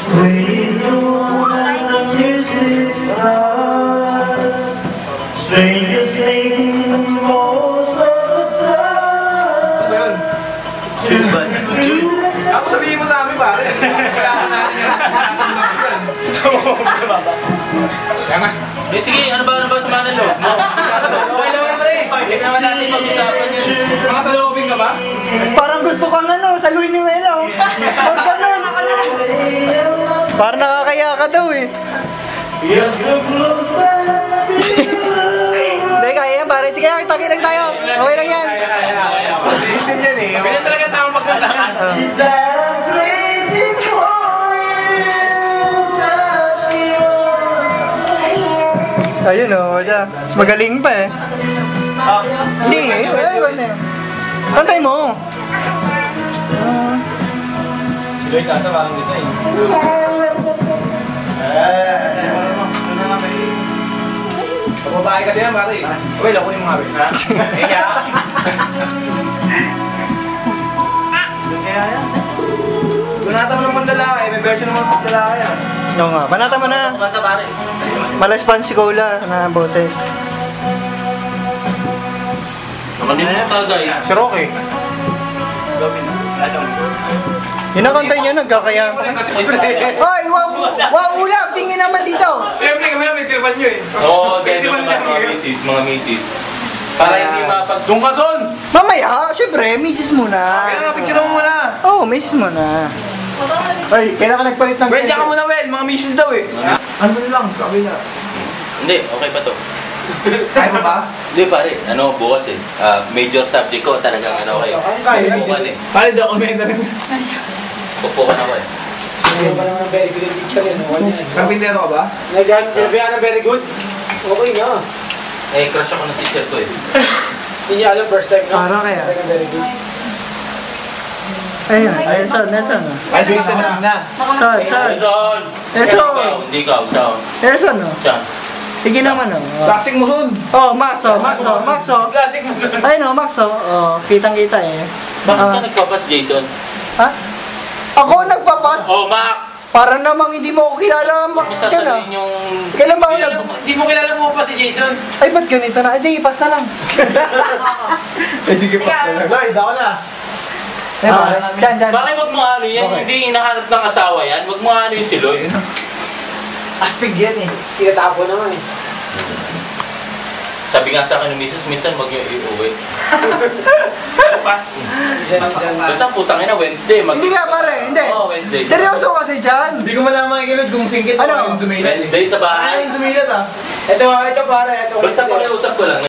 We know that useless stars, strangers making the most of the time. Ako sabihin mo sa amin pare. Kailangan natin yan. Kaya Sige, ano ba samahan ng loob mo? okay lang pre. Hindi naman natin mag-usapan yun. Mga salubing ka ba? Parang gusto kang saluhin ni Welo. Huwag ganun. Parang nakakaya ka daw eh. You're so close by. Hindi, kaya yan pare. Sige, tagi lang tayo. Okay lang yan. Isin yan eh. Ganyan talaga tao magkakalaan. Is that I'm crazy for you? Touch me on. Ayun o, mas magaling pa eh. Hindi eh. Kantay mo. Joy ka sa parang design. Babae kasi yan pare. Okay, lakunin mo nga rin. Kaya? Gunata mo naman lalaki, may version naman pag lalaki yan. Oo nga, panata mo na. Kanta pare. Malaspan si Cola na boses. Naman din mo tagay. Si Rocky. Yun ang kantay niya, nagkakayaan pa. Hoy, wow ulam! Tingin naman dito! Siyempre kami may tirpan nyo eh. Oo, dito naman mga misis. Para hindi mapag... Doon ka son! Mamaya, syempre, misis muna. Kaya nga, picture mo muna. Oo, misis muna. Ay, kailan ka nagpalit ng Well, diyan ka muna, Well. Mga missions daw eh. Ano lang, sabi na. Hindi, okay pa to. Kaya mo ba? Hindi pare, bukas eh. Major subject ko talagang okay. Kaya. Pupukan eh. Pare, documentary. Pupukan ako eh. Ano pa naman very good yung picture yan? Karpintero ka ba? Nag-interview na very good? Okay na. Crush ako ng teacher ko eh. Hindi niya alam first time na. Para kaya. Very good. Ayun, Nelson. Ay, sige, sana na. Son. Ikaw, hindi ikaw, siya. Nelson, no? Siya. Sige naman, no? Plastic mo son. Oh, Maxo. Plastic mo son. Ayun, no, Maxo. Oh, kitang-kita eh. Bakit ka nagpapas, Jason? Ha? Ako nagpapas? Mac! Para namang hindi mo ako kilala, Huwag mo sasabihin yung... Kailan ba ako nag... Hindi mo kilala mo pa si Jason? Ay, ba't ganito na? Sige, pass na lang. Ay, sige, pas na lang. Lloyd, ako na. Eh, pass. Diyan. Bakit wag mo ano yan? Hindi hinahanap ng asawa yan. Wag mo ano yung siloy. Astig yan eh. Tinatapo naman eh. Sabi nga sa akin ng misis, minsan wag yung iuwi. Pas. Basta putang ina, Wednesday. Hindi nga pare, hindi. Oo, Wednesday. Seryoso kasi dyan. Hindi ko malaman makikilid kung singkit Ano? o yung dumilat. Wednesday sa bahay. Ay, yung dumilat ah. Ito pare, ito. Basta pakiusap ko lang.